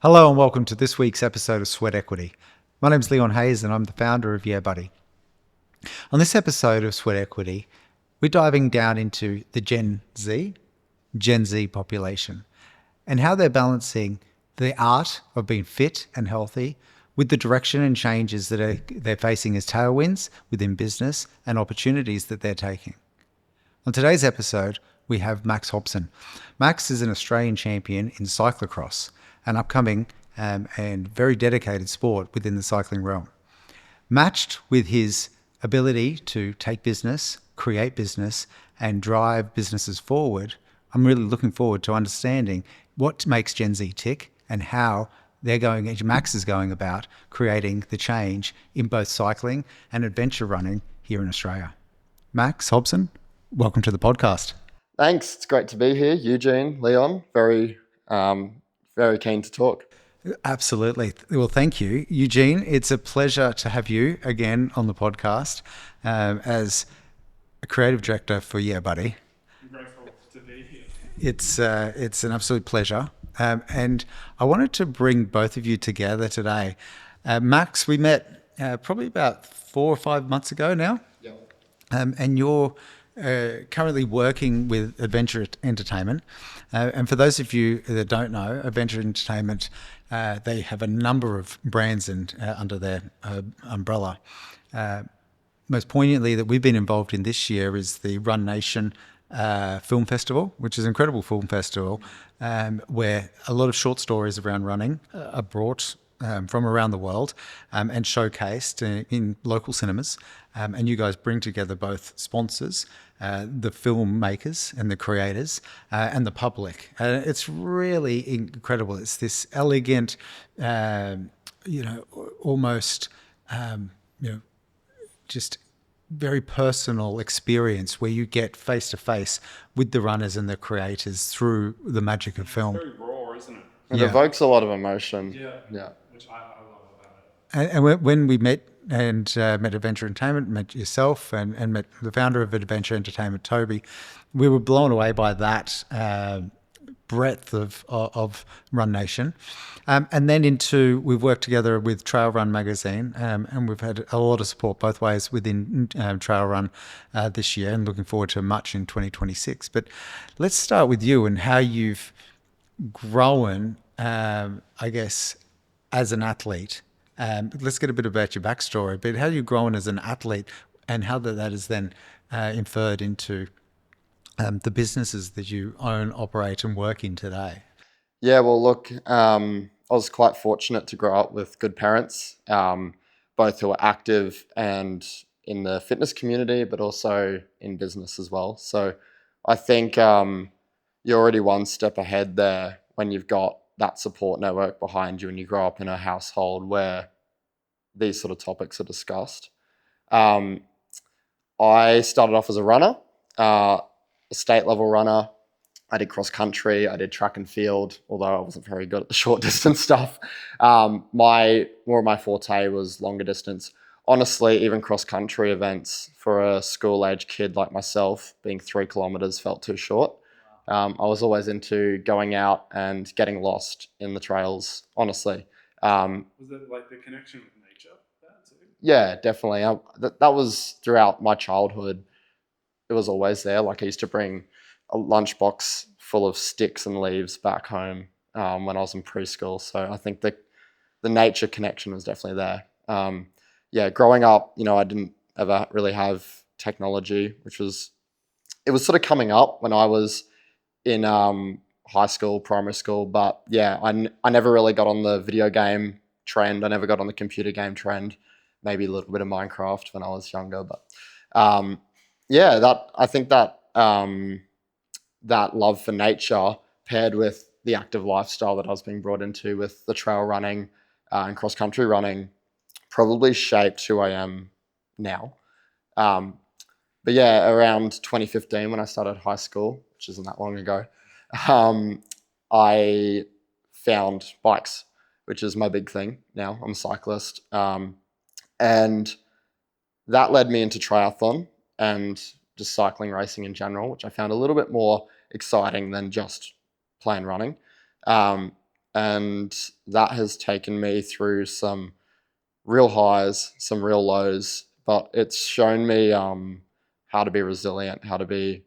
Hello and welcome to this week's episode of Sweat Equity. My name's Leon Hayes and I'm the founder of Yeah Buddy. On this episode of Sweat Equity, we're diving down into the Gen Z population and how they're balancing the art of being fit and healthy with the direction and changes that they're facing as tailwinds within business and opportunities that they're taking. On today's episode, we have Max Hobson. Max is an Australian champion in cyclocross, an upcoming and very dedicated sport within the cycling realm. Matched with his ability to take business, create business, and drive businesses forward, I'm really looking forward to understanding what makes Gen Z tick and how Max is going about creating the change in both cycling and adventure running here in Australia. Max Hobson, welcome to the podcast. Thanks. It's great to be here. Eugene, Leon, very keen to talk. Absolutely. Well, thank you, Eugene. It's a pleasure to have you again on the podcast as a creative director for Yeah Buddy. I'm grateful to be here. It's an absolute pleasure. And I wanted to bring both of you together today. Max, we met probably about 4 or 5 months ago now. Yep. And you're currently working with Adventure Entertainment. And for those of you that don't know, Adventure Entertainment, they have a number of brands under their umbrella. Most poignantly that we've been involved in this year is the Run Nation Film Festival, which is an incredible film festival where a lot of short stories around running are brought from around the world and showcased in local cinemas. And you guys bring together both sponsors, the filmmakers and the creators, and the public. It's really incredible. It's this elegant, almost, just very personal experience where you get face to face with the runners and the creators through the magic of film. It's very raw, isn't it? It Yeah. evokes a lot of emotion. Yeah. Which I love about it. And when we met met Adventure Entertainment, met yourself and met the founder of Adventure Entertainment, Toby, we were blown away by that breadth of Run Nation. And then we've worked together with Trail Run Magazine and we've had a lot of support both ways within Trail Run this year and looking forward to much in 2026. But let's start with you and how you've grown, I guess, as an athlete. Let's get a bit about your backstory, but how you've grown as an athlete and how that is then inferred into the businesses that you own, operate, and work in today. Yeah, well, look, I was quite fortunate to grow up with good parents, both who are active and in the fitness community, but also in business as well. So I think you're already one step ahead there when you've got that support network behind you and you grow up in a household where these sort of topics are discussed. I started off as a runner, a state level runner. I did cross country, I did track and field, although I wasn't very good at the short distance stuff. More of my forte was longer distance. Honestly, even cross country events for a school age kid like myself, being 3 kilometers felt too short. I was always into going out and getting lost in the trails, honestly. Was it like the connection with nature? That too? Yeah, definitely. That was throughout my childhood. It was always there. Like I used to bring a lunchbox full of sticks and leaves back home when I was in preschool. So I think the nature connection was definitely there. Growing up, I didn't ever really have technology, it was sort of coming up when I was in high school, primary school. But yeah, I never really got on the video game trend. I never got on the computer game trend. Maybe a little bit of Minecraft when I was younger. But I think that that love for nature paired with the active lifestyle that I was being brought into with the trail running and cross country running probably shaped who I am now. But yeah, around 2015 when I started high school, which isn't that long ago, I found bikes, which is my big thing now. I'm a cyclist. And that led me into triathlon and just cycling racing in general, which I found a little bit more exciting than just plain running. and that has taken me through some real highs, some real lows, but it's shown me how to be resilient, how to be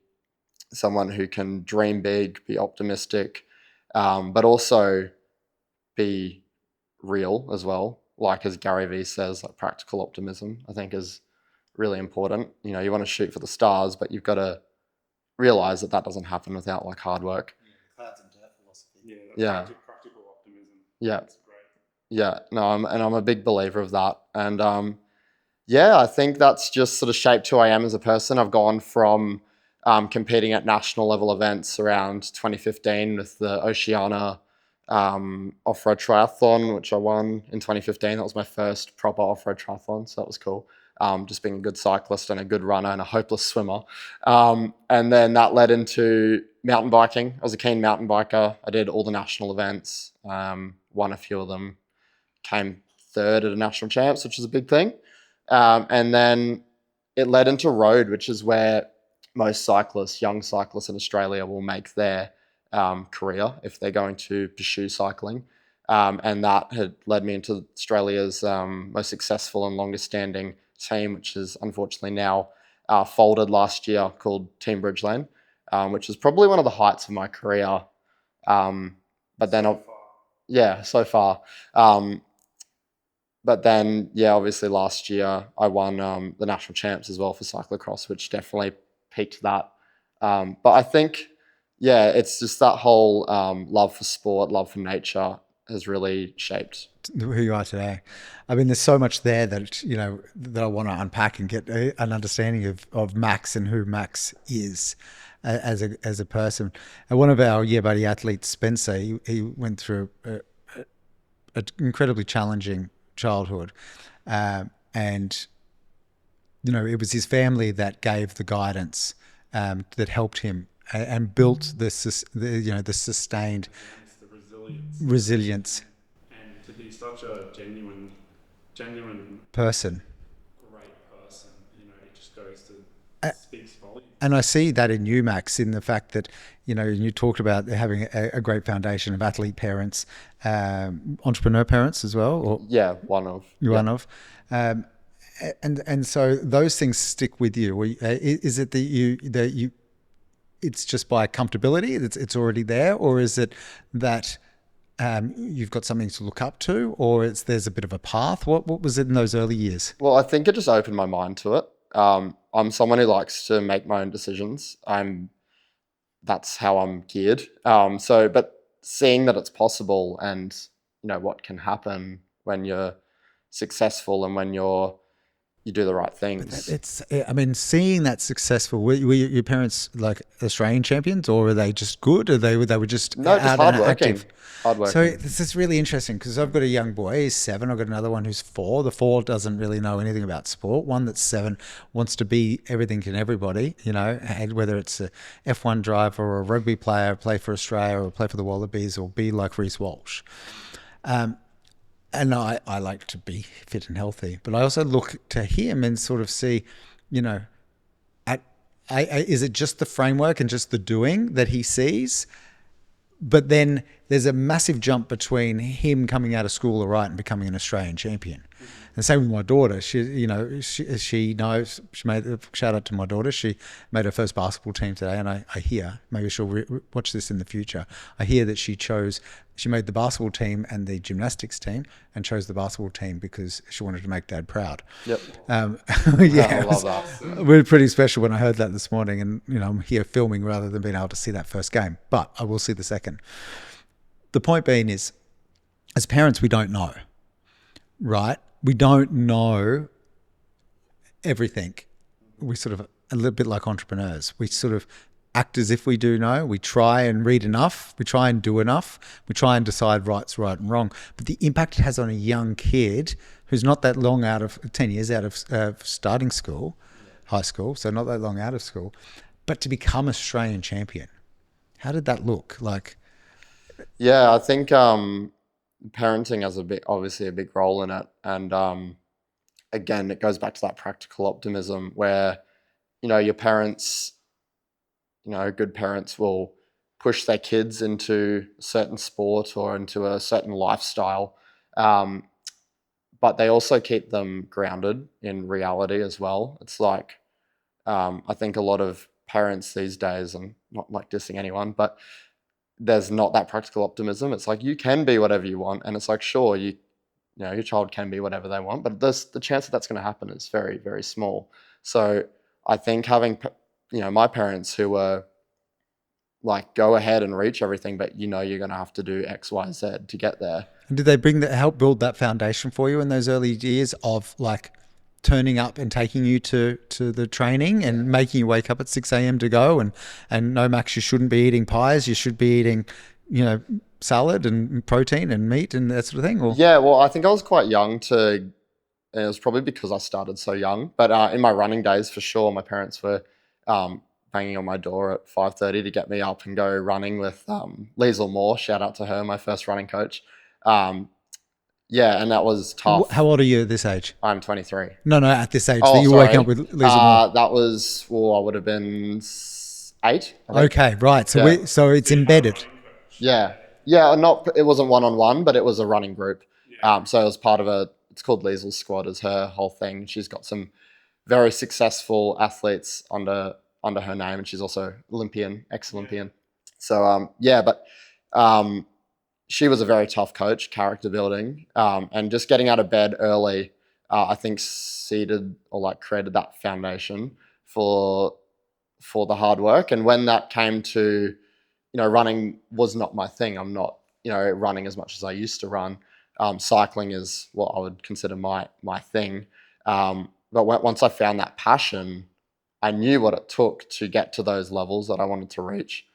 someone who can dream big, be optimistic, but also be real as well. Like as Gary Vee says, like practical optimism, I think is really important. You know, you want to shoot for the stars, but you've got to realize that that doesn't happen without like hard work. Clouds and dirt philosophy. Yeah, Yeah. practical optimism. Yeah. That's great. Yeah, no, I'm a big believer of that, and yeah, I think that's just sort of shaped who I am as a person. I've gone from competing at national level events around 2015 with the Oceania off-road triathlon, which I won in 2015. That was my first proper off-road triathlon, so that was cool. Just being a good cyclist and a good runner and a hopeless swimmer. And then that led into mountain biking. I was a keen mountain biker. I did all the national events, won a few of them, came third at a national champs, which is a big thing. And then it led into road, which is where most cyclists, young cyclists in Australia, will make their career if they're going to pursue cycling. And that had led me into Australia's most successful and longest standing team, which is unfortunately now folded last year, called Team Bridgelane, which is probably one of the heights of my career. But then, so far. But then, yeah, obviously last year I won the national champs as well for cyclocross, which definitely peaked that. But I think, yeah, it's just that whole love for sport, love for nature has really shaped who you are today. I mean, there's so much there that, you know, that I want to unpack and get an understanding of Max and who Max is as a person. And one of our year buddy athletes, Spencer, he went through an incredibly challenging childhood, and you know, it was his family that gave the guidance that helped him and built the sustained The resilience. resilience And to be such a genuine person. great person, you know, it just goes to speaks volumes. And I see that in you, Max, in the fact that, you know, you talked about having a great foundation of athlete parents, entrepreneur parents as well, or yeah, one of. one of. And so those things stick with you. Is it that you it's just by comfortability, it's already there, or is it that you've got something to look up to, or there's a bit of a path? What was it in those early years? Well, I think it just opened my mind to it. I'm someone who likes to make my own decisions. That's how I'm geared. But seeing that it's possible, and you know what can happen when you're successful and when you do the right things. I mean, seeing that successful. Were your parents like Australian champions, or were they just good, or they were just No, just hardworking. So this is really interesting because I've got a young boy, he's 7. I've got another one who's 4. The 4 doesn't really know anything about sport. One that's 7 wants to be everything to everybody, you know, and whether it's a F1 driver or a rugby player, play for Australia or play for the Wallabies or be like Reece Walsh. And I like to be fit and healthy, but I also look to him and sort of see, you know, is it just the framework and just the doing that he sees? But then there's a massive jump between him coming out of school all right and becoming an Australian champion. And same with my daughter. She knows, she made, shout out to my daughter. She made her first basketball team today. And I hear, maybe she'll watch this in the future. I hear that she made the basketball team and the gymnastics team and chose the basketball team because she wanted to make Dad proud. Yep. Yeah, I love that. It was pretty special when I heard that this morning. And, you know, I'm here filming rather than being able to see that first game, but I will see the second. The point being is, as parents, we don't know, right? We don't know everything. We sort of a little bit like entrepreneurs. We sort of act as if we do know. We try and read enough. We try and do enough. We try and decide right's right and wrong. But the impact it has on a young kid who's not that long out of 10 years out of starting school, high school, so not that long out of school, but to become Australian champion. How did that look like? Yeah, I think parenting has obviously a big role in it, and again, it goes back to that practical optimism where, you know, your parents, you know, good parents will push their kids into a certain sport or into a certain lifestyle, but they also keep them grounded in reality as well. It's like, I think a lot of parents these days, and not like dissing anyone, but there's not that practical optimism. It's like, you can be whatever you want, and it's like, sure, you know, your child can be whatever they want, but the chance that that's going to happen is very, very small. So I think having, you know, my parents who were like, go ahead and reach everything, but you know you're going to have to do X, Y, Z to get there. And did they help build that foundation for you in those early years of like turning up and taking you to the training and making you wake up at 6 a.m. to go and no, Max, you shouldn't be eating pies, you should be eating, you know, salad and protein and meat and that sort of thing? Or? Yeah, well, I think I was quite young and it was probably because I started so young, but in my running days, for sure, my parents were banging on my door at 5:30 to get me up and go running with Liesl Moore. Shout out to her, my first running coach. Yeah, and that was tough. How old are you at this age? I'm 23. No, at this age Oh, that you were sorry. waking up with Lisa Moore. That was, well, I would have been 8. I think. Okay, right. So Yeah. so it's embedded. Yeah, it wasn't one-on-one, but it was a running group. So it was part of it's called Liesl's Squad, is her whole thing. She's got some very successful athletes under her name, and she's also Olympian, ex-Olympian. So she was a very tough coach, character building, and just getting out of bed early, I think seeded or like created that foundation for the hard work. And when that came to, you know, running was not my thing. I'm not, you know, running as much as I used to run. Cycling is what I would consider my thing. But once I found that passion, I knew what it took to get to those levels that I wanted to reach.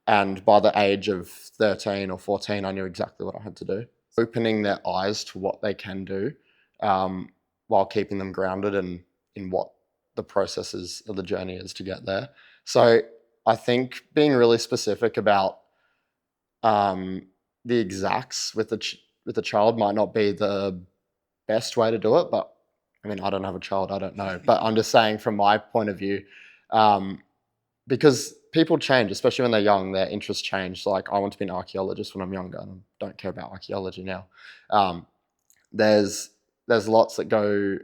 And by the age of 13 or 14, I knew exactly what I had to do. Opening their eyes to what they can do, while keeping them grounded in what the processes of the journey is to get there. So I think being really specific about the exacts with the child might not be the best way to do it, but I mean, I don't have a child, I don't know. But I'm just saying from my point of view, because people change, especially when they're young, their interests change. Like, I want to be an archaeologist when I'm younger, and I don't care about archaeology now. There's lots that go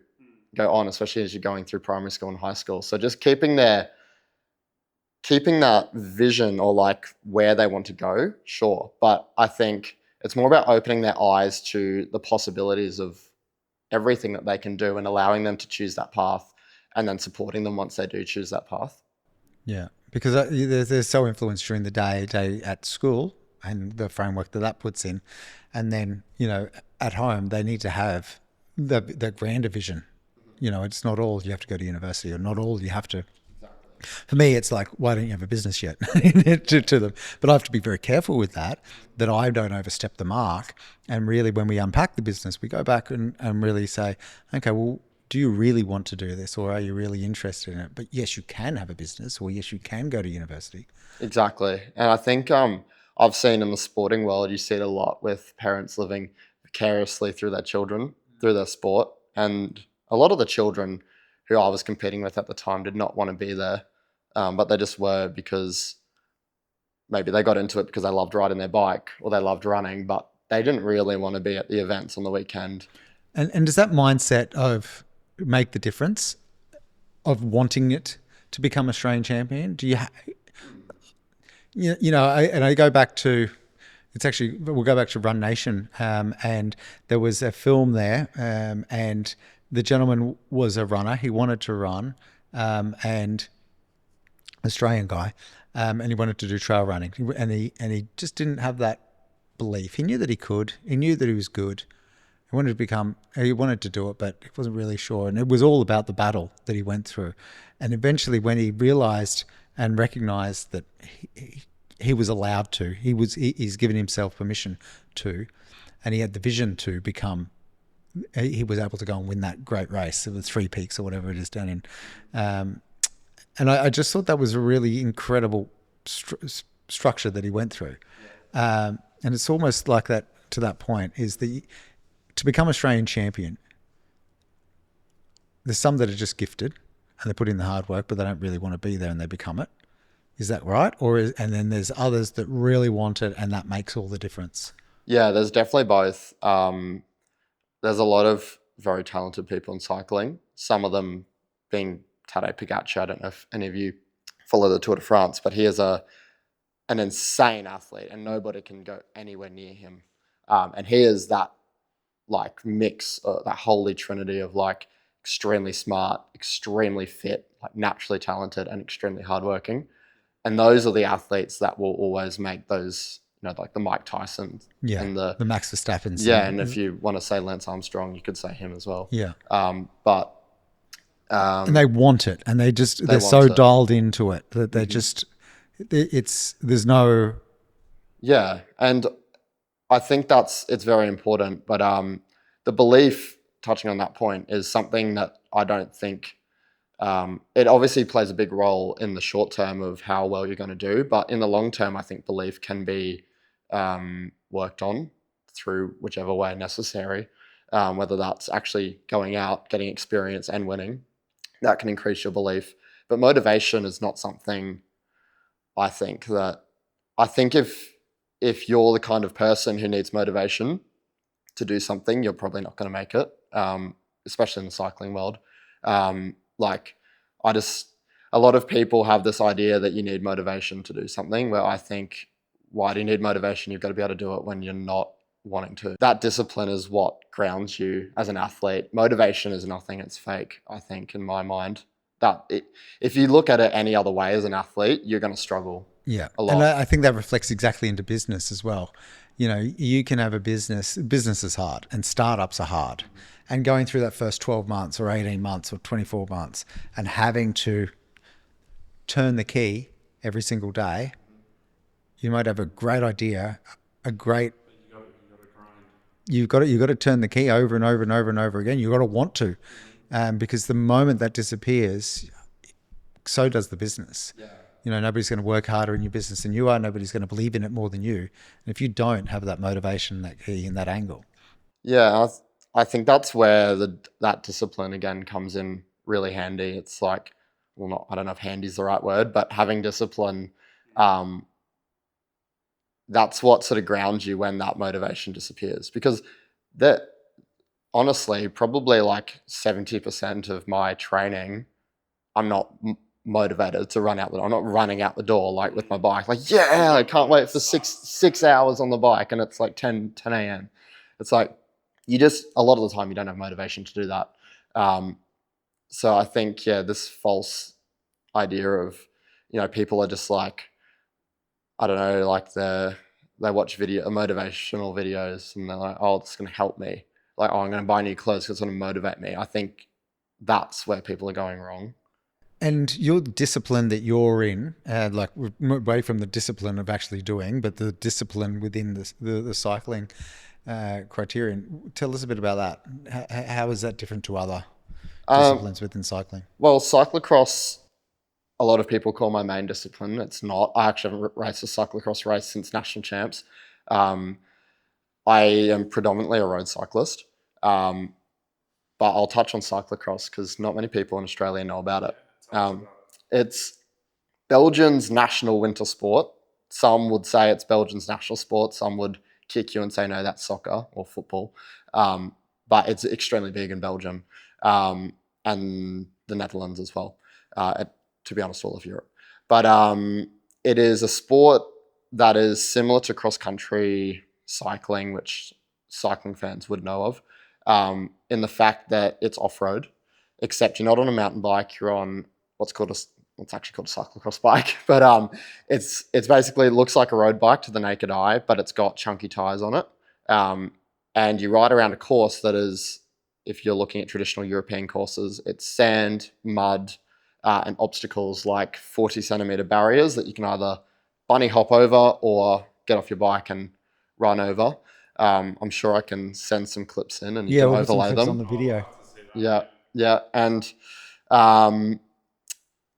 on, especially as you're going through primary school and high school. So just keeping that vision, or like where they want to go, sure. But I think it's more about opening their eyes to the possibilities of everything that they can do and allowing them to choose that path, and then supporting them once they do choose that path. Yeah, because they're so influenced during the day at school and the framework that puts in. And then, you know, at home, they need to have the grander vision. You know, it's not all you have to go to university, or not all you have to. For me, it's like, why don't you have a business yet? to them. But I have to be very careful with that I don't overstep the mark. And really, when we unpack the business, we go back and really say, okay, well, do you really want to do this, or are you really interested in it? But yes, you can have a business, or yes, you can go to university. Exactly. And I think I've seen in the sporting world, you see it a lot with parents living vicariously through their children, through their sport. And a lot of the children who I was competing with at the time did not want to be there, but they just were, because maybe they got into it because they loved riding their bike or they loved running, but they didn't really want to be at the events on the weekend. And does that mindset of make the difference of wanting it to become Australian champion? Do you, I go back to, we'll go back to Run Nation, and there was a film there, and the gentleman was a runner. He wanted to run, and Australian guy, and he wanted to do trail running, and he just didn't have that belief. He knew that he could. He knew that he was good. He wanted to do it, but he wasn't really sure. And it was all about the battle that he went through. And eventually, when he realized and recognized that he was allowed to, he's given himself permission to, and he had the vision to become, he was able to go and win that great race of the 3 Peaks or whatever it is down in. And I just thought that was a really incredible structure that he went through. And it's almost like that, to that point, is to become Australian champion, there's some that are just gifted and they put in the hard work, but they don't really want to be there and they become it. Is that right? And then there's others that really want it, and that makes all the difference. Yeah, there's definitely both. There's a lot of very talented people in cycling. Some of them being Tadej Pogacar. I don't know if any of you follow the Tour de France, but he is an insane athlete, and nobody can go anywhere near him. And he is that like mix, that holy trinity of like extremely smart, extremely fit, like naturally talented, and extremely hardworking. And those are the athletes that will always make those, like the Mike Tyson Yeah, and the the Max Verstappens. yeah, and if you want to say Lance Armstrong, you could say him as well. Yeah, But and they want it, and they're want so it. dialed into it that they just there's no. Yeah, and I think it's very important. But the belief, touching on that point, is something that I don't think it obviously plays a big role in the short term of how well you're going to do, but in the long term, I think belief can be worked on through whichever way necessary. Whether that's actually going out, getting experience, and winning, that can increase your belief. But motivation is not something I think that I think if you're the kind of person who needs motivation to do something, you're probably not going to make it, especially in the cycling world. Like, I just, a lot of people have this idea that you need motivation to do something, where I think, why do you need motivation? You've got to be able to do it when you're not wanting to. That discipline is what grounds you as an athlete. Motivation is nothing, it's fake, I think, in my mind. If you look at it any other way as an athlete, you're going to struggle. Yeah. A lot. And I think that reflects exactly into business as well. You can have a business is hard, and startups are hard. And going through that first 12 months or 18 months or 24 months and having to turn the key every single day, you might have a great idea, a great, You got to grind. you've got to turn the key over and over and over and over again. You've got to want to, because the moment that disappears, so does the business. Yeah. Nobody's going to work harder in your business than you are. Nobody's going to believe in it more than you. And if you don't have that motivation, that key, and that angle. Yeah, I think that's where that discipline again comes in really handy. It's like, well, not, I don't know if handy is the right word, but having discipline, that's what sort of grounds you when that motivation disappears. Because that, honestly, probably like 70% of my training, I'm not motivated to run out the door. I'm not running out the door like with my bike. Like, yeah, I can't wait for six hours on the bike, and it's like 10 a.m. It's like, a lot of the time you don't have motivation to do that. So I think, yeah, this false idea of, people are just like, I don't know, like they watch motivational videos, and they're like, oh, it's going to help me. Like, oh, I'm going to buy new clothes because it's going to motivate me. I think that's where people are going wrong. And your discipline that you're in, like away from the discipline of actually doing, but the discipline within the cycling criterion. Tell us a bit about that. How is that different to other disciplines within cycling? Well, cyclocross, a lot of people call my main discipline. It's not. I actually haven't raced a cyclocross race since national champs. I am predominantly a road cyclist, but I'll touch on cyclocross because not many people in Australia know about it. It's Belgium's national winter sport. Some would say it's Belgium's national sport. Some would kick you and say, no, that's soccer or football. But it's extremely big in Belgium and the Netherlands as well. To be honest, all of Europe. But it is a sport that is similar to cross-country cycling, which cycling fans would know of, in the fact that it's off-road, except you're not on a mountain bike, you're on what's actually called a cyclocross bike, but it's basically, it looks like a road bike to the naked eye, but it's got chunky tires on it, and you ride around a course that is, if you're looking at traditional European courses, it's sand, mud, and obstacles like 40 centimeter barriers that you can either bunny hop over or get off your bike and run over. I'm sure I can send some clips in and you can we'll put some overlay clips them. on the video. Yeah, and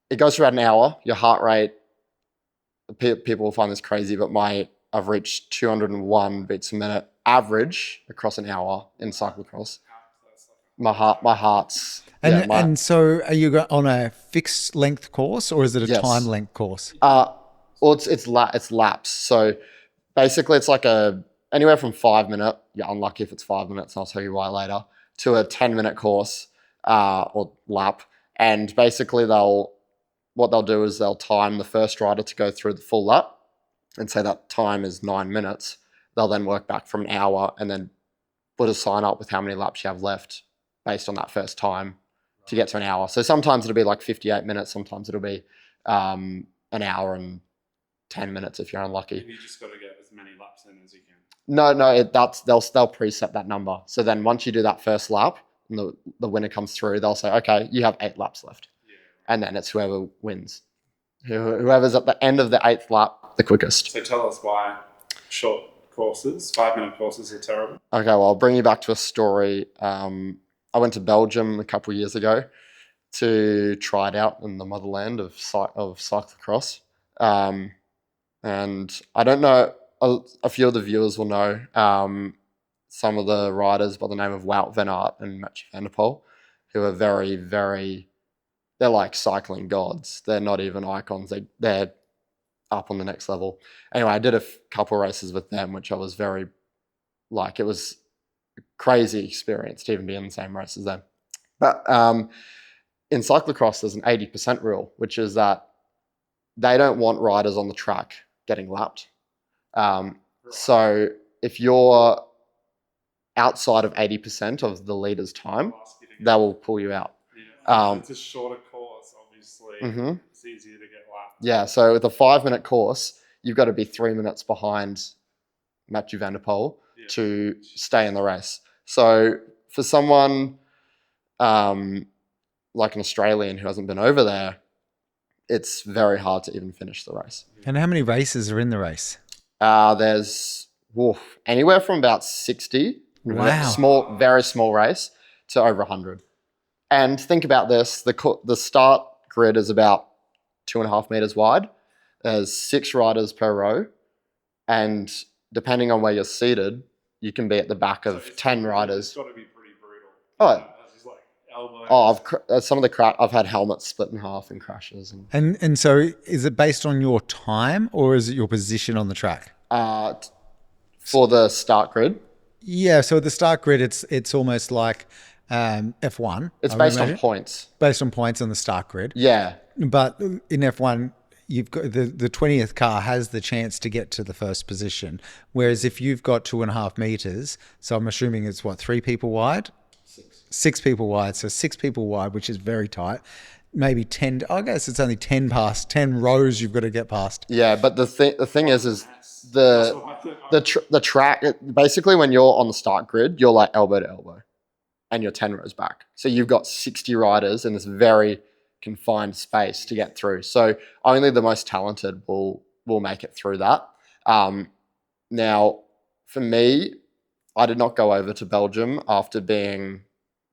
it goes for about an hour. Your heart rate, people will find this crazy, but I've reached 201 beats a minute average across an hour in cyclocross. That's like my heart's And so are you on a fixed length course or is it a Yes. time length course? Well, it's laps. So basically, it's like anywhere from 5 minute. You're unlucky if it's 5 minutes. And I'll tell you why later. To a 10-minute course or lap, and basically what they'll do is they'll time the first rider to go through the full lap, and say that time is 9 minutes. They'll then work back from an hour and then put a sign up with how many laps you have left based on that first time to get to an hour. So sometimes it'll be like 58 minutes. Sometimes it'll be an hour and 10 minutes if you're unlucky. You just got to get as many laps in as you can. No, they'll preset that number. So then once you do that first lap and the winner comes through, they'll say, okay, you have 8 laps left. Yeah. And then it's whoever wins. Whoever's at the end of the 8th lap, the quickest. So tell us why short courses, 5-minute courses are terrible. Okay, well, I'll bring you back to a story. I went to Belgium a couple of years ago to try it out in the motherland of cyclocross. And I don't know, a few of the viewers will know some of the riders by the name of Wout van Aert and Mathieu van der Poel, who are very, very, they're like cycling gods. They're not even icons. They're up on the next level. Anyway, I did a couple races with them, which I was very, it was a crazy experience to even be in the same race as them. But in cyclocross, there's an 80% rule, which is that they don't want riders on the track getting lapped. So if you're outside of 80% of the leader's time, they will pull you out. Yeah. It's a shorter course, obviously. Mhm. It's easier to get lapped. Yeah, so with a 5-minute course, you've got to be 3 minutes behind Mathieu van der Poel to stay in the race. So for someone like an Australian who hasn't been over there, it's very hard to even finish the race. And how many races are in the race? There's anywhere from about 60, Wow. very small race, to over 100. And think about this: the start grid is about 2.5 meters wide. There's 6 riders per row, and depending on where you're seated, you can be at the back of 10 riders. It's got to be pretty brutal. Oh. It's like elbows. Some of the I've had helmets split in half in crashes. And so is it based on your time or is it your position on the track? For the start grid, Yeah, so the start grid, it's almost like F1. it's I based would on imagine. points. Based on points on the start grid. Yeah, But in F1, you've got the 20th car has the chance to get to the first position. Whereas if you've got 2.5 meters, so I'm assuming it's 3 people wide? 6 people wide. So 6 people wide, which is very tight. Maybe 10, I guess it's only 10 rows you've got to get past. yeah. But the thing is the track. Basically, when you're on the start grid, you're like elbow to elbow, and you're 10 rows back. So you've got 60 riders in this very confined space to get through. So only the most talented will make it through that. Now, for me, I did not go over to Belgium after being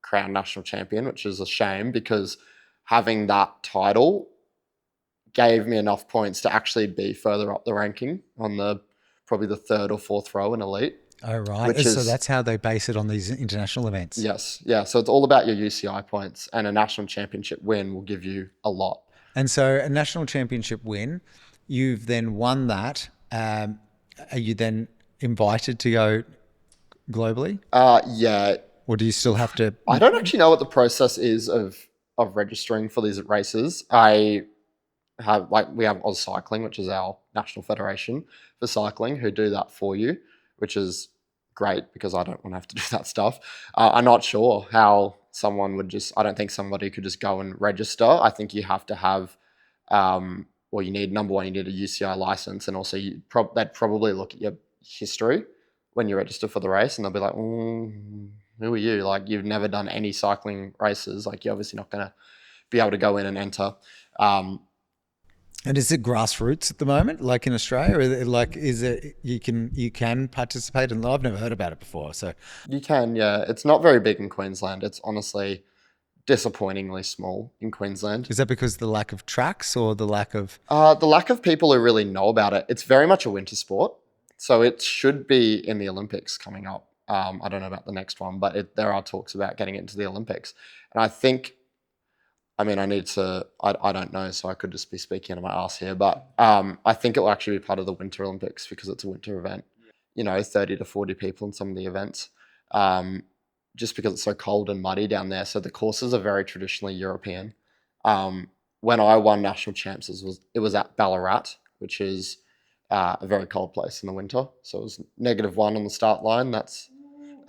crowned national champion, which is a shame because having that title gave me enough points to actually be further up the ranking on probably the 3rd or 4th row in elite. Oh, right. So that's how they base it on these international events. Yes. Yeah. So it's all about your UCI points, and a national championship win will give you a lot. And so a national championship win, you've then won that. Are you then invited to go globally? Yeah. Or do you still have to? I don't actually know what the process is of registering for these races. We have Oz Cycling, which is our national federation for cycling, who do that for you, which is great because I don't want to have to do that stuff. I'm not sure how someone would I don't think somebody could just go and register. I think you have to have, you need, number one, you need a UCI license, and also they'd probably look at your history when you register for the race, and they'll be like, who are you? Like, you've never done any cycling races. Like, you're obviously not going to be able to go in and enter. And is it grassroots at the moment, like in Australia? Or is it you can participate? And I've never heard about it before. So you can, yeah. It's not very big in Queensland. It's honestly disappointingly small in Queensland. Is that because of the lack of tracks or the lack of people who really know about it? It's very much a winter sport, so it should be in the Olympics coming up. I don't know about the next one, but there are talks about getting it into the Olympics. And I think, I mean, I don't know, so I could just be speaking out of my ass here, but I think it will actually be part of the Winter Olympics because it's a winter event. 30 to 40 people in some of the events, just because it's so cold and muddy down there. So the courses are very traditionally European. When I won national champs, it was at Ballarat, which is a very cold place in the winter. So it was -1 on the start line. That's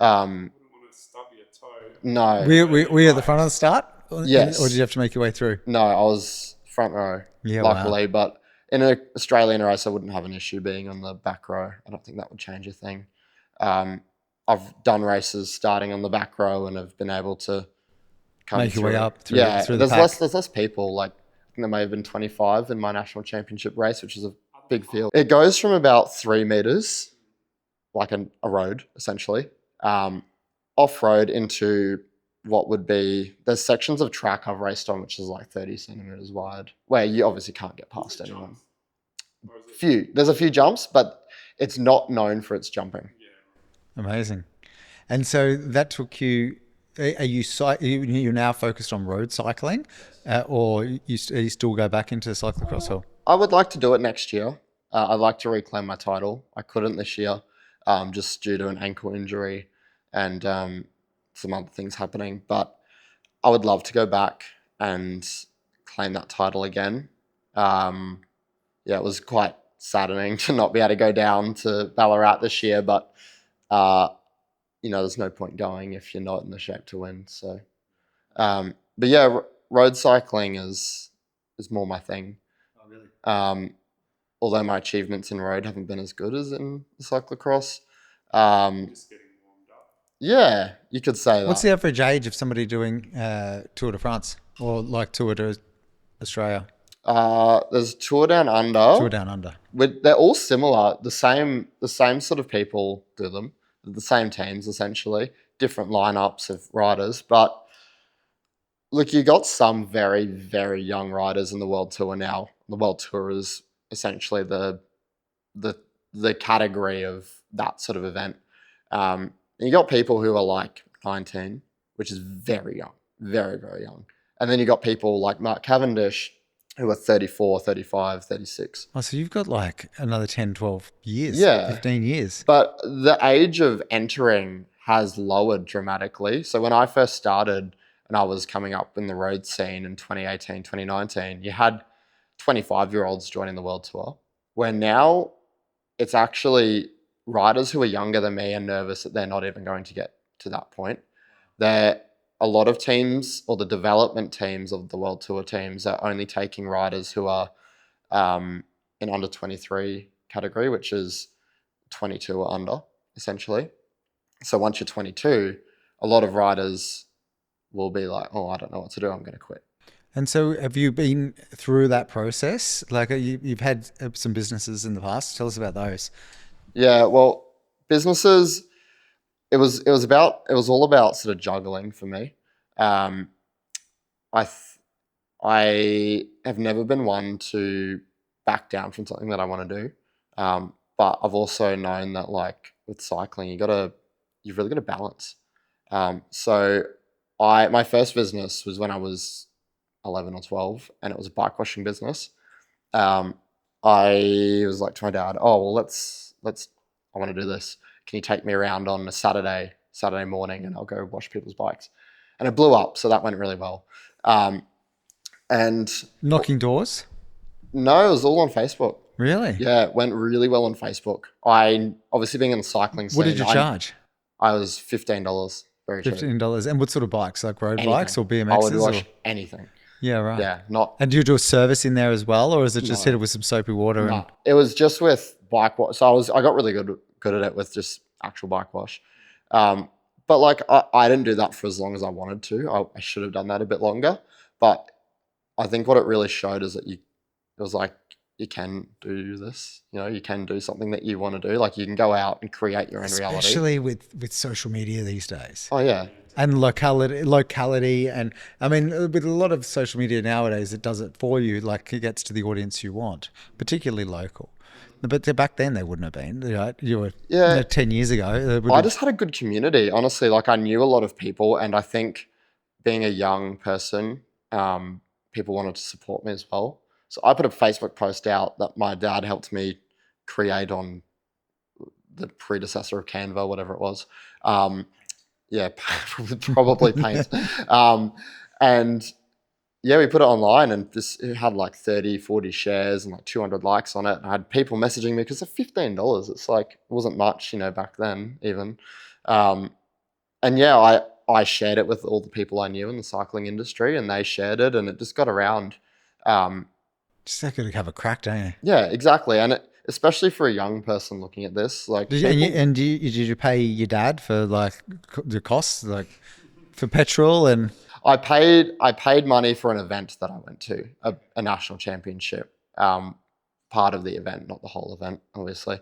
Wouldn't want to stub your toe. no, Were you at the front of the start? Yes. Or did you have to make your way through? no, I was front row, Yeah, wow. luckily. But in an Australian race, I wouldn't have an issue being on the back row. I don't think that would change a thing. I've done races starting on the back row and have been able to come Make your way through. up through, Yeah, through the there's pack. less people. Like I think there may have been 25 in my national championship race, which is a big field. It goes from about 3 meters, like a road essentially, off road into what would be, there's sections of track I've raced on which is like 30 centimeters wide, where you obviously can't get past anyone. Or is it? There's a few jumps, but it's not known for its jumping. Yeah. Amazing. And so that took you. You're now focused on road cycling, or you still go back into cyclocross? Or I would like to do it next year. I'd like to reclaim my title. I couldn't this year, just due to an ankle injury and some other things happening. But I would love to go back and claim that title again. It was quite saddening to not be able to go down to Ballarat this year, but there's no point going if you're not in the shape to win. So, but yeah, road cycling is more my thing. oh, really? Although my achievements in road haven't been as good as in the cyclocross. Just getting warmed up. Yeah, you could say that. What's the average age of somebody doing Tour de France or like Tour de Australia? There's Tour Down Under. Tour Down Under. They're all similar. The same sort of people do them. The same teams essentially, different lineups of riders. But look, you got some very, very young riders in the World Tour now. The World Tour is essentially the category of that sort of event. You got people who are like 19, which is very young, very, very young. And then you got people like Mark Cavendish, who are 34, 35, 36. Oh, so you've got like another 10, 12 years, Yeah. 15 years. But the age of entering has lowered dramatically. So when I first started and I was coming up in the road scene in 2018, 2019, you had 25-year-olds joining the World Tour, where now it's actually riders who are younger than me and nervous that they're not even going to get to that point. A lot of teams, or the development teams of the World Tour teams, are only taking riders who are in under 23 category, which is 22 or under, essentially. So once you're 22, a lot of riders will be like, oh, I don't know what to do. I'm going to quit. And so have you been through that process? Like you've had some businesses in the past. Tell us about those. Yeah, well, businesses, it was all about sort of juggling for me. I have never been one to back down from something that I want to do. But I've also known that like with cycling, you've really got to balance. So my first business was when I was 11 or 12, and it was a bike washing business. I was like to my dad, oh, well, I want to do this. Can you take me around on a Saturday morning and I'll go wash people's bikes? And it blew up. So that went really well. And Knocking doors? no, it was all on Facebook. Really? Yeah, it went really well on Facebook. I obviously being in the cycling scene. What did you charge? I was $15. Very cheap. $15. And what sort of bikes? Like road Anything. bikes or BMXs? I would wash or? anything. Yeah, right. Yeah, not. And do you do a service in there as well, or is it just No. hit it with some soapy water? No, it was just with bike wash. So I got really good at it with just actual bike wash. But like I didn't do that for as long as I wanted to. I should have done that a bit longer. But I think what it really showed is that it was like you can do this. You can do something that you want to do. Like you can go out and create your own reality. Especially with social media these days. Oh yeah. And locality, and I mean, with a lot of social media nowadays, it does it for you. Like it gets to the audience you want, particularly local. But back then they wouldn't have been. Right? You were Yeah. 10 years ago. They would I have, just had a good community, honestly. Like, I knew a lot of people, and I think being a young person, people wanted to support me as well. So I put a Facebook post out that my dad helped me create on the predecessor of Canva, whatever it was. Yeah, probably Paint. And yeah, we put it online, and it had like 30, 40 shares and like 200 likes on it. I had people messaging me because it's $15. It's like, it wasn't much, back then even. And yeah, I shared it with all the people I knew in the cycling industry, and they shared it, and it just got around. just got to have a crack, don't you? Yeah, exactly. And especially for a young person looking at this, like, Did you pay your dad for like the costs, like for petrol and? I paid money for an event that I went to, a national championship, part of the event, not the whole event, obviously,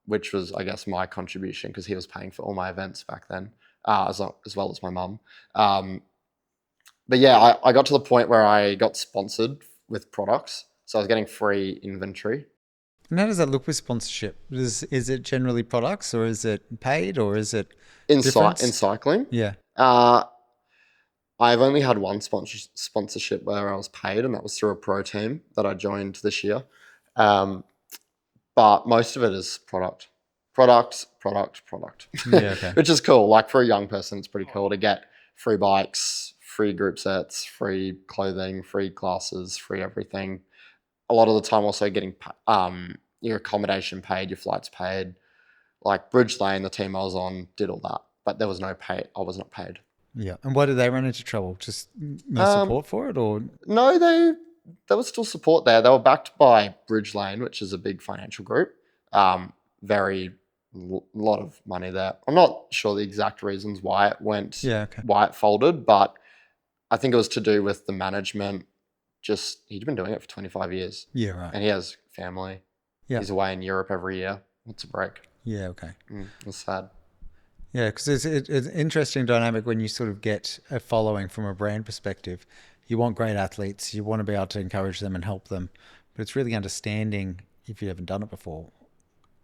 which was, I guess, my contribution because he was paying for all my events back then, as well as my mum. But yeah, I got to the point where I got sponsored with products, so I was getting free inventory. And how does that look with sponsorship? Is it generally products, or is it paid, or is it In difference? cycling? Yeah. I've only had one sponsorship where I was paid, and that was through a pro team that I joined this year. But most of it is product. Yeah, okay. Which is cool. Like, for a young person, it's pretty cool to get free bikes, free group sets, free clothing, free classes, free everything. A lot of the time also getting your accommodation paid, your flights paid. Like, Bridge Lane, the team I was on, did all that, but there was no pay. I was not paid. Yeah. And why did they run into trouble? Just no support for it, or? No, there was still support there. They were backed by Bridge Lane, which is a big financial group. Very lot of money there. I'm not sure the exact reasons why it went, Yeah, okay. why it folded, but I think it was to do with the management. Just, he'd been doing it for 25 years. Yeah, right. And he has family. Yeah. He's away in Europe every year. What's a break? Yeah, okay. It's sad. Yeah, because it's an interesting dynamic when you sort of get a following from a brand perspective. You want great athletes, you want to be able to encourage them and help them, but it's really understanding, if you haven't done it before,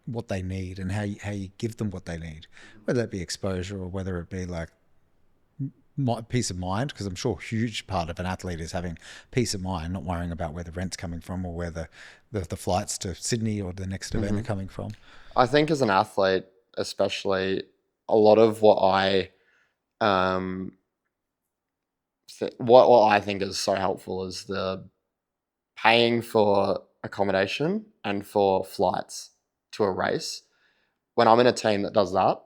what they need and how you give them what they need, whether it be exposure or whether it be like peace of mind, because I'm sure a huge part of an athlete is having peace of mind, not worrying about where the rent's coming from or where the flights to Sydney or the next event are coming from. I think as an athlete, especially, a lot of what I what I think is so helpful is the paying for accommodation and for flights to a race. When I'm in a team that does that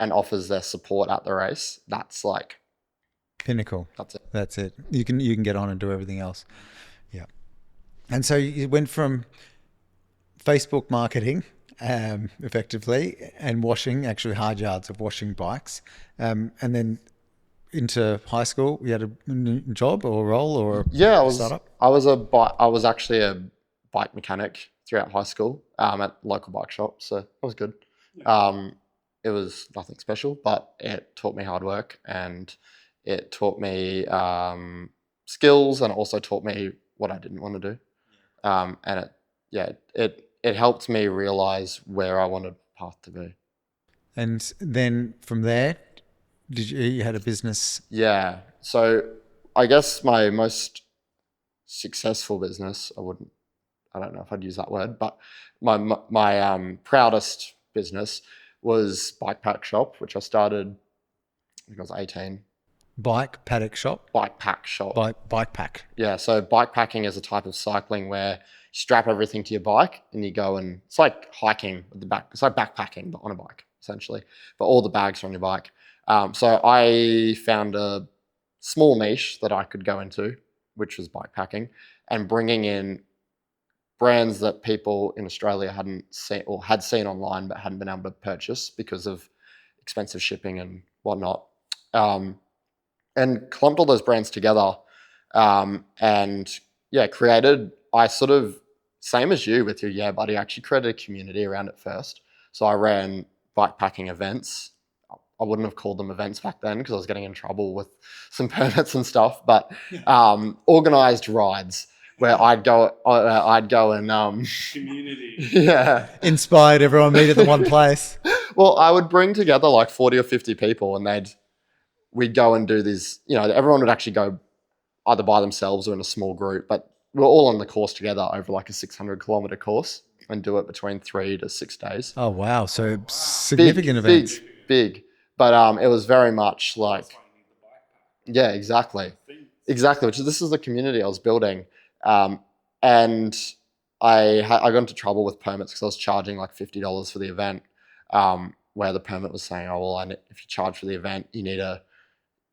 and offers their support at the race, that's like Pinnacle. That's it. That's it. You can get on and do everything else. Yeah. And so you went from Facebook marketing, effectively, and washing, actually hard yards of washing bikes, and then into high school. You had a job or a role or a startup? I was actually a bike mechanic throughout high school, at local bike shop, so it was good. It was nothing special, but it taught me hard work, and it taught me skills, and it also taught me what I didn't want to do. And it helped me realize where I wanted path to be. And then from there, you had a business? Yeah. So I guess my most successful business, I don't know if I'd use that word, but my proudest business was Bike Pack Shop, which I started, I think I was 18. Bike paddock shop? Bike Pack Shop. Bike pack. Yeah. So bike packing is a type of cycling where you strap everything to your bike and you go, and it's like hiking with the back. It's like backpacking, but on a bike, essentially. But all the bags are on your bike. So I found a small niche that I could go into, which was bike packing, and bringing in brands that people in Australia hadn't seen or had seen online but hadn't been able to purchase because of expensive shipping and whatnot. And clumped all those brands together, and created. I sort of, same as you with your Yeah Buddy, I actually created a community around it first. So I ran bikepacking events. I wouldn't have called them events back then because I was getting in trouble with some permits and stuff, but organized rides where I'd go and Community. yeah. Inspired everyone meet at the one place. Well, I would bring together like 40 or 50 people, and we'd go and do these. Everyone would actually go either by themselves or in a small group, but we're all on the course together over like a 600-kilometer course, and do it between 3 to 6 days. Oh, wow. So significant events. Big. But it was very much like, That's why you need the bike pack. yeah, exactly. Things. Exactly, this is the community I was building. And I got into trouble with permits because I was charging like $50 for the event, where the permit was saying, oh, well, if you charge for the event, you need to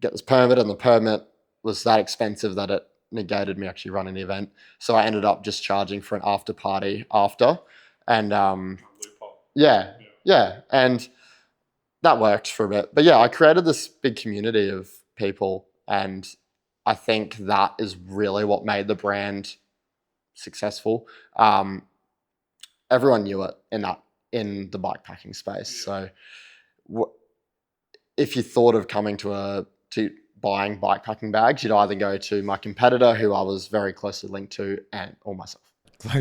get this permit, and the permit was that expensive that it negated me actually running the event. So I ended up just charging for an after party after. And Loophole. yeah. And that worked for a bit. But yeah, I created this big community of people, and I think that is really what made the brand successful. Everyone knew it in the bikepacking space. So if you thought of coming to buying bikepacking bags, you'd either go to my competitor, who I was very closely linked to, or myself.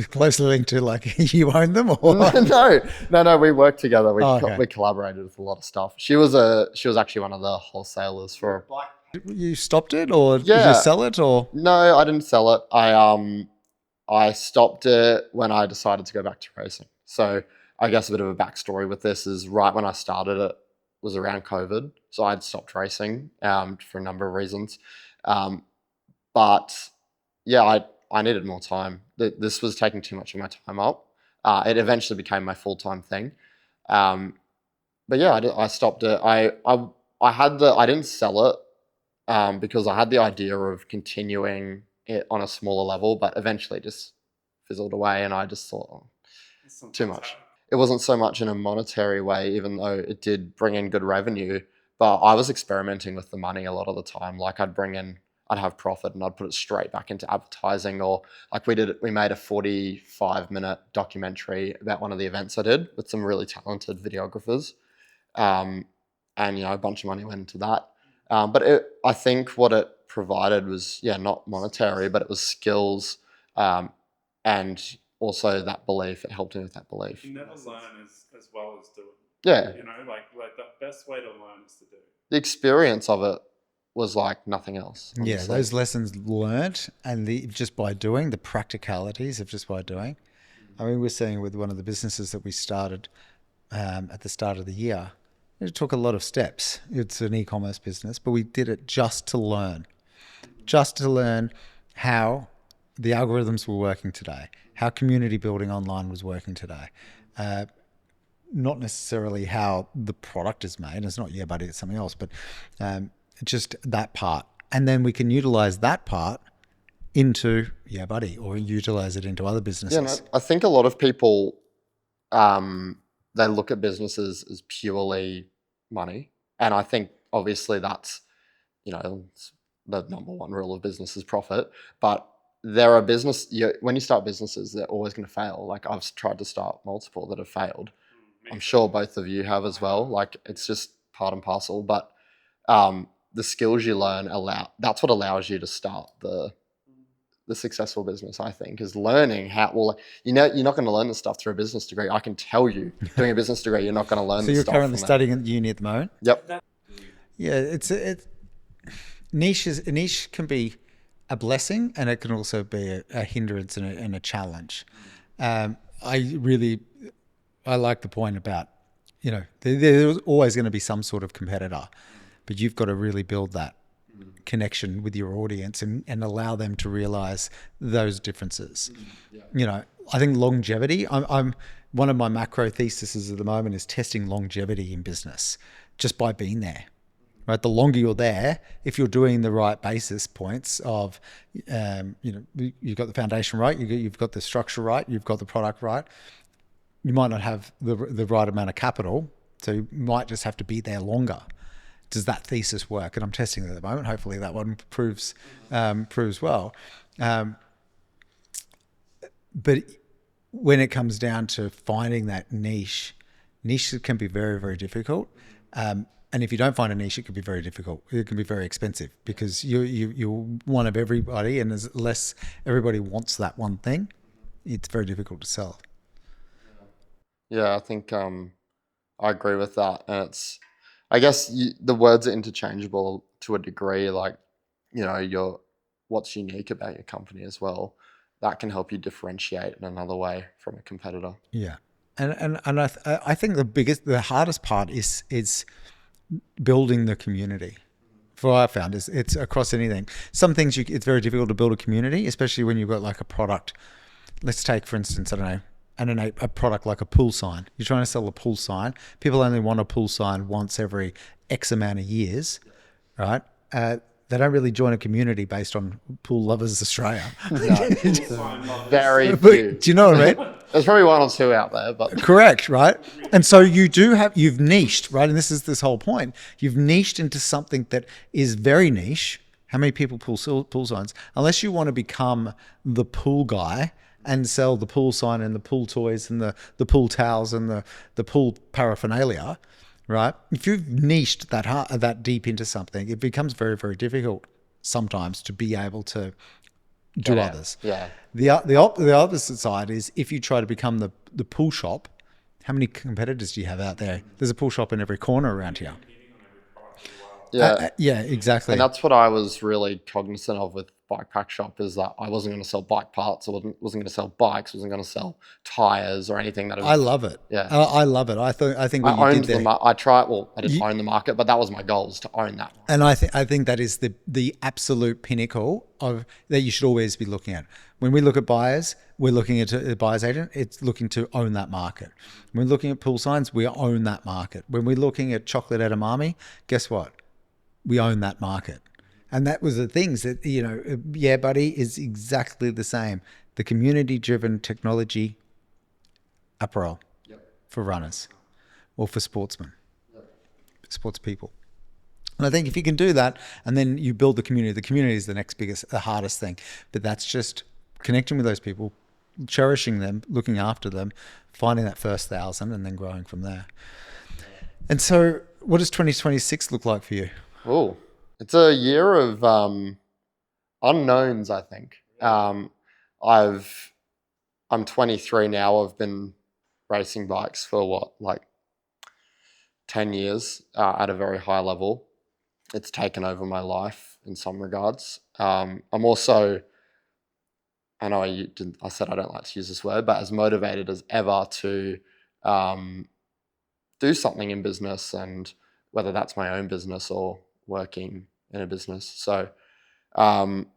Closely linked to, like, you own them, or No. We worked together. Okay. We collaborated with a lot of stuff. She was actually one of the wholesalers for. You stopped it, or did Yeah. you sell it, or? No, I didn't sell it. I stopped it when I decided to go back to racing. So I guess a bit of a backstory with this is, right when I started it was around COVID, so I'd stopped racing for a number of reasons. But yeah, I needed more time. This was taking too much of my time up. It eventually became my full-time thing. But yeah, I stopped it. I didn't sell it because I had the idea of continuing it on a smaller level, but eventually just fizzled away, and I just thought, oh, too much. It wasn't so much in a monetary way, even though it did bring in good revenue, but I was experimenting with the money a lot of the time. Like I'd have profit and I'd put it straight back into advertising, or like we made a 45-minute documentary about one of the events I did with some really talented videographers. And a bunch of money went into that. But I think what it provided was, not monetary, but it was skills, and also that belief. It helped me with that belief. You never learn as well as doing. Yeah. Like the best way to learn is to do. The experience of it was like nothing else. Yeah, honestly. those lessons learnt, and just by doing, the practicalities of just by doing. I mean, we're seeing with one of the businesses that we started at the start of the year, it took a lot of steps. It's an e-commerce business, but we did it just to learn how the algorithms were working today, how community building online was working today. Not necessarily how the product is made. It's not Buddy, it's something else, but just that part. And then we can utilize that part into Buddy, or utilize it into other businesses. Yeah, no, I think a lot of people, they look at businesses as purely money. And I think obviously that's, it's the number one rule of business is profit. But there are when you start businesses, they're always going to fail. Like I've tried to start multiple that have failed. I'm sure both of you have as well. Like it's just part and parcel. But the skills you learn that's what allows you to start the successful business, I think, is learning how. Well, you're not going to learn this stuff through a business degree. I can tell you, doing a business degree, you're not going to learn. So this you're stuff currently studying at uni at the moment. Yep. Yeah, it's niche can be a blessing, and it can also be a hindrance and a challenge. I like the point about, there's always going to be some sort of competitor, but you've got to really build that connection with your audience and allow them to realize those differences. I think longevity, I'm one of my macro theses at the moment is testing longevity in business just by being there. Right, the longer you're there, if you're doing the right basis points of, you've got the foundation right, you've got the structure right, you've got the product right. You might not have the right amount of capital, so you might just have to be there longer. Does that thesis work? And I'm testing it at the moment. Hopefully that one proves well. But when it comes down to finding that niche can be very, very difficult. And if you don't find a niche, it can be very difficult. It can be very expensive because you're one of everybody, and as less everybody wants that one thing, it's very difficult to sell. Yeah, I think I agree with that, and I guess the words are interchangeable to a degree. Like, what's unique about your company as well. That can help you differentiate in another way from a competitor. Yeah, and I think the hardest part is building the community. For what I found is it's across anything. Some things it's very difficult to build a community, especially when you've got like a product. Let's take, for instance, I don't know, a product like a pool sign. You're trying to sell a pool sign. People only want a pool sign once every X amount of years, right? They don't really join a community based on Pool Lovers Australia. Very But few. do you know what I mean? There's probably one or two out there, but Correct, right? And so you've niched, right? And this whole point. You've niched into something that is very niche. How many people pool signs? Unless you want to become the pool guy and sell the pool sign and the pool toys and the pool towels and the pool paraphernalia, right? If you've niched that deep into something, it becomes very, very difficult sometimes to be able to do Yeah. others. Yeah. The opposite side is if you try to become the pool shop, how many competitors do you have out there? There's a pool shop in every corner around here. Yeah. Yeah, exactly. And that's what I was really cognizant of with Bike Pack Shop, is that I wasn't going to sell bike parts. I wasn't going to sell bikes. Wasn't going to sell tires or anything that. I love it. Yeah. I love it. I think what I you owned did there. I didn't own the market, but that was my goal, was to own that. And I think that is the absolute pinnacle of that you should always be looking at. When we look at buyers, we're looking at a buyer's agent. It's looking to own that market. When we're looking at pool signs, we own that market. When we're looking at chocolate edamame, guess what? We own that market. And that was the things that, Yeah Buddy is exactly the same. The community-driven technology apparel for runners or for sportsmen, sports people. And I think if you can do that and then you build the community is the hardest thing. But that's just connecting with those people, cherishing them, looking after them, finding that first 1,000 and then growing from there. And so what does 2026 look like for you? Oh, it's a year of unknowns, I think. I'm 23 now. I've been racing bikes for 10 years at a very high level. It's taken over my life in some regards. I'm also, I know I said I don't like to use this word, but as motivated as ever to do something in business, and whether that's my own business or working in a business. So, I'm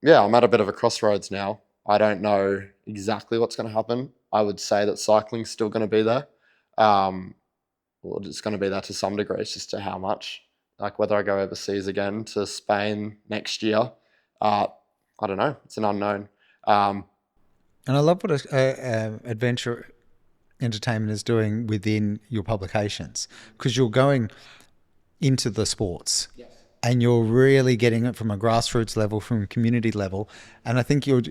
at a bit of a crossroads now. I don't know exactly what's going to happen. I would say that cycling's still going to be there. Well, it's going to be there to some degree. It's just to how much. Like whether I go overseas again to Spain next year, I don't know. It's an unknown. And I love what adventure entertainment is doing within your publications, because you're going into the sports. Yes. And you're really getting it from a grassroots level, from a community level. And I think you're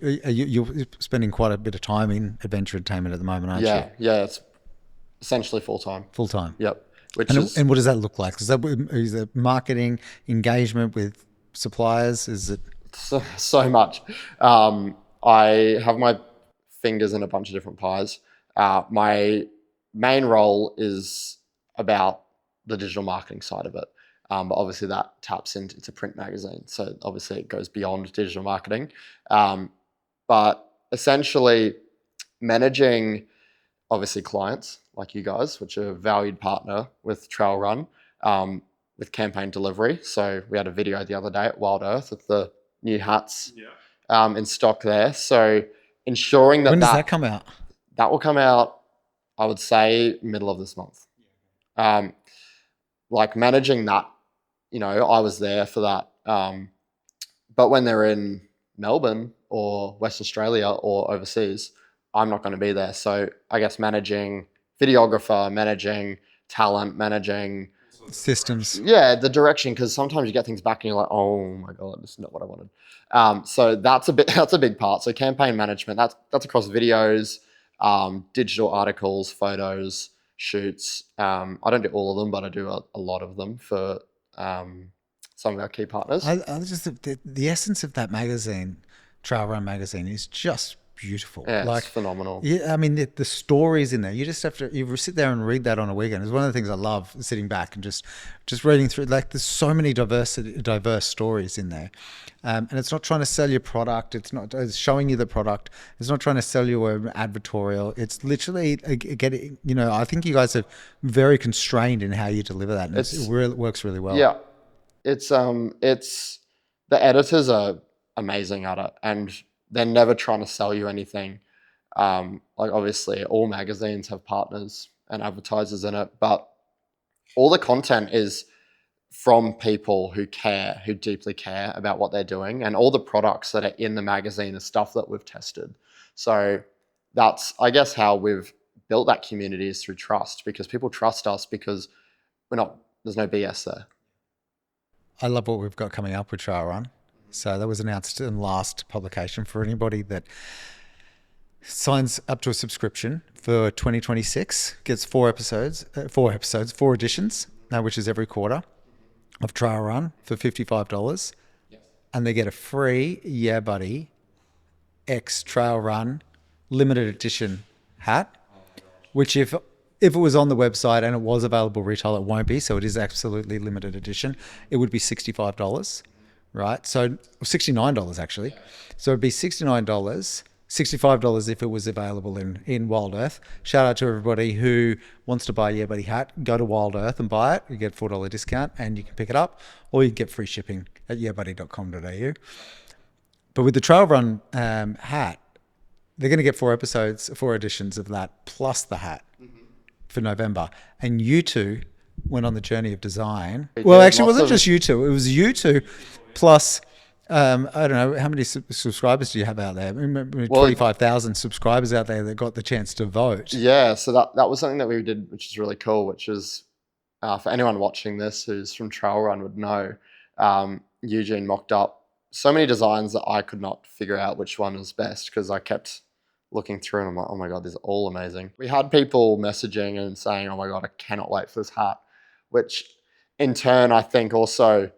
spending quite a bit of time in adventure entertainment at the moment, aren't you? Yeah, it's essentially full time. Full time. Yep. And what does that look like? Is it marketing, engagement with suppliers? Is it so much? I have my fingers in a bunch of different pies. My main role is about the digital marketing side of it. But obviously that taps into, it's a print magazine. So obviously it goes beyond digital marketing. But essentially managing obviously clients like you guys, which are a valued partner with Trail Run, with campaign delivery. So we had a video the other day at Wild Earth with the new hats in stock there. So ensuring that when does that come out? That will come out, I would say, middle of this month. Like managing that, I was there for that. But when they're in Melbourne or Western Australia or overseas, I'm not going to be there. So I guess managing videographer, managing talent, managing systems. Yeah, the direction, because sometimes you get things back and you're like, oh my God, this is not what I wanted. So that's a big part. So campaign management, that's across videos, digital articles, photos, shoots. I don't do all of them, but I do a lot of them for some of our key partners. I just the essence of that magazine, Trail Run magazine, is just beautiful. Yeah, Like, it's phenomenal. yeah, I mean the stories in there. You just have to sit there and read that on a weekend. It's one of the things I love, sitting back and just reading through. Like, there's so many diverse stories in there, and it's not trying to sell your product. It's showing you the product. It's not trying to sell you an advertorial. It's literally getting. I think you guys are very constrained in how you deliver that, and it works really well. Yeah, it's the editors are amazing at it, and they're never trying to sell you anything. Like, obviously all magazines have partners and advertisers in it, but all the content is from people who deeply care about what they're doing, and all the products that are in the magazine are stuff that we've tested. So that's, I guess, how we've built that community, is through trust, because people trust us because there's no BS there. I love what we've got coming up with Trail Run. So that was announced in last publication. For anybody that signs up to a subscription for 2026, gets 4 editions, which is every quarter, of Trail Run for $55. Yes. And they get a free Yeah Buddy X Trail Run limited edition hat, which if it was on the website and it was available retail, it won't be. So it is absolutely limited edition. It would be $65. Right, so $69 actually. So it'd be $69, $65 if it was available in Wild Earth. Shout out to everybody who wants to buy a Yeah Buddy hat. Go to Wild Earth and buy it. You get a $4 discount and you can pick it up, or you can get free shipping at yeahbuddy.com.au. But with the Trail Run hat, they're going to get 4 editions of that plus the hat for November. And you two went on the journey of design. Well, actually, it wasn't just you two. It was you two plus, I don't know, how many subscribers do you have out there? 25,000 subscribers out there that got the chance to vote. Yeah, so that was something that we did, which is really cool, which is, for anyone watching this who's from Trail Run would know, Eugene mocked up so many designs that I could not figure out which one was best, because I kept looking through and I'm like, oh my God, these are all amazing. We had people messaging and saying, oh my God, I cannot wait for this hat, which in turn, I think also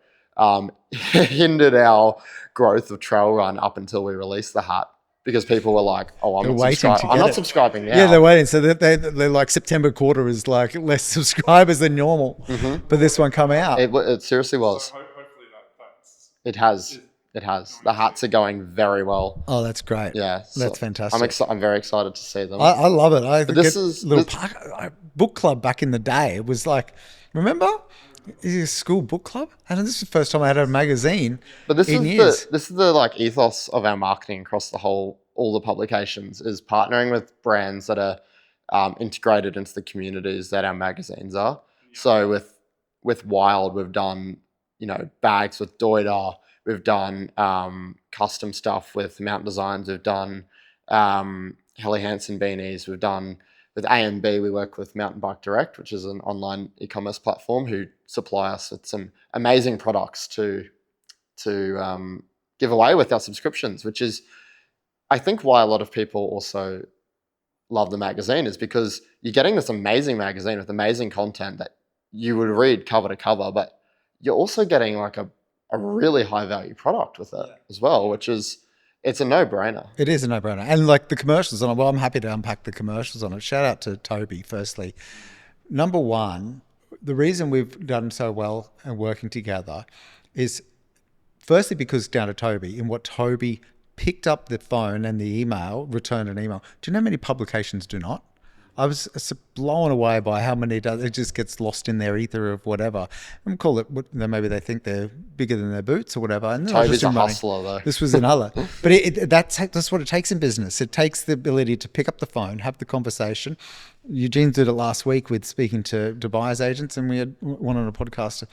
hindered our growth of Trail Run up until we released the hat, because people were like, oh, I'm not subscribing now. Yeah, they're waiting. So they're like, September quarter is like less subscribers than normal. Mm-hmm. But this one come out. It seriously was. So hopefully that's... It has. It has. The hats are going very well. Oh, that's great. Yeah. That's fantastic. I'm very excited to see them. I love it. Book club back in the day. It was like, remember? A school book club, and this is the first time I had a magazine. But this is the like ethos of our marketing across all the publications, is partnering with brands that are integrated into the communities that our magazines are. Yeah. So with Wild, we've done bags with Doida, we've done custom stuff with Mountain Designs, we've done Helly Hansen beanies, we've done. With AMB, we work with Mountain Bike Direct, which is an online e-commerce platform who supply us with some amazing products to give away with our subscriptions, which is, I think, why a lot of people also love the magazine, is because you're getting this amazing magazine with amazing content that you would read cover to cover, but you're also getting like a really high value product with it as well, which is, it's a no-brainer. It is a no-brainer. And like the commercials on it, well, I'm happy to unpack the commercials on it. Shout out to Toby, firstly. Number one, the reason we've done so well and working together is firstly because down to Toby, in what Toby picked up the phone and the email, returned an email. Do you know how many publications do not? I was blown away by how many it just gets lost in their ether of whatever. And call it, maybe they think they're bigger than their boots or whatever. And Toby's a hustler, though. This was another. But that's what it takes in business. It takes the ability to pick up the phone, have the conversation. Eugene did it last week with speaking to buyer's agents, and we had one on a podcast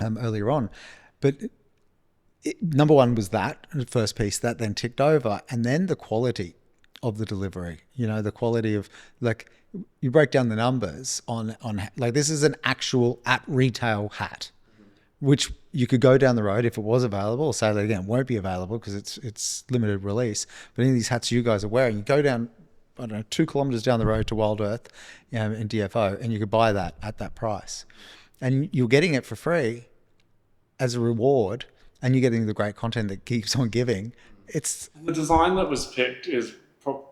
earlier on. But number one was that, the first piece, that then ticked over. And then the quality of the delivery, the quality of, like, you break down the numbers on like, this is an actual at retail hat, which you could go down the road if it was available, or say that again, won't be available because it's limited release. But any of these hats you guys are wearing, you go down I don't know, 2 kilometers down the road to Wild Earth in DFO, and you could buy that at that price. And you're getting it for free as a reward, and you're getting the great content that keeps on giving. It's The design that was picked is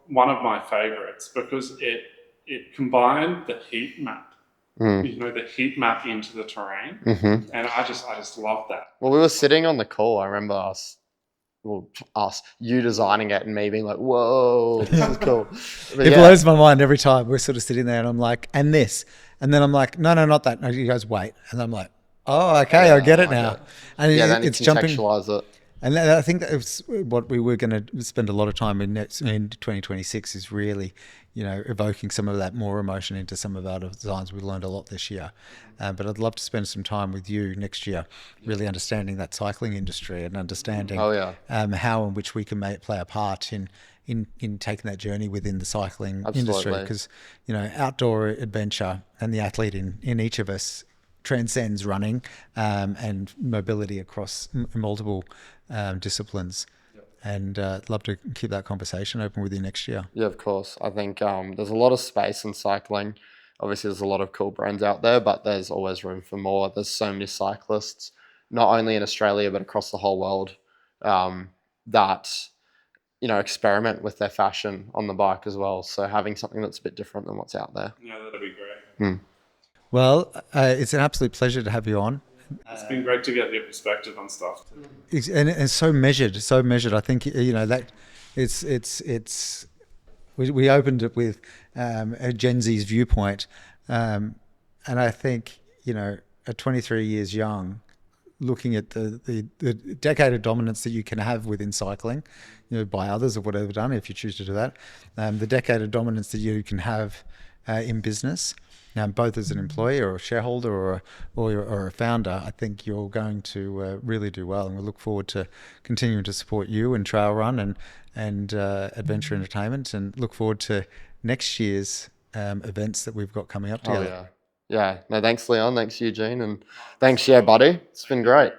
one of my favorites because it combined the heat map, the heat map into the terrain, and I just love that. Well, we were sitting on the call. I remember you designing it and me being like, "Whoa, this is cool." But it yeah. blows my mind every time. We're sort of sitting there, and I'm like, and this, and then I'm like, no, not that. No, you guys wait, and I'm like, oh, okay, I get it now. And Yeah, then it's you jumping. contextualize it. And I think that was what we were going to spend a lot of time in 2026 is really, evoking some of that more emotion into some of our designs. We learned a lot this year, but I'd love to spend some time with you next year, really understanding that cycling industry and understanding how and which we can play a part in taking that journey within the cycling industry. Because, outdoor adventure and the athlete in each of us transcends running and mobility across multiple disciplines. And I'd love to keep that conversation open with you next year. Yeah, of course. I think there's a lot of space in cycling. Obviously, there's a lot of cool brands out there, but there's always room for more. There's so many cyclists, not only in Australia, but across the whole world, that, experiment with their fashion on the bike as well. So having something that's a bit different than what's out there. Yeah, that'd be great. Well, it's an absolute pleasure to have you on. It's been great to get your perspective on stuff too. And so measured. I think that it's. We opened it with a Gen Z's viewpoint, and I think at 23 years young, looking at the decade of dominance that you can have within cycling, by others or whatever done, if you choose to do that, the decade of dominance that you can have in business. Now, both as an employee or a shareholder or a founder, I think you're going to really do well, and we look forward to continuing to support you and Trail Run and Adventure Entertainment, and look forward to next year's events that we've got coming up together. Oh yeah. No, thanks, Leon. Thanks, Eugene, and thanks, buddy. It's been great.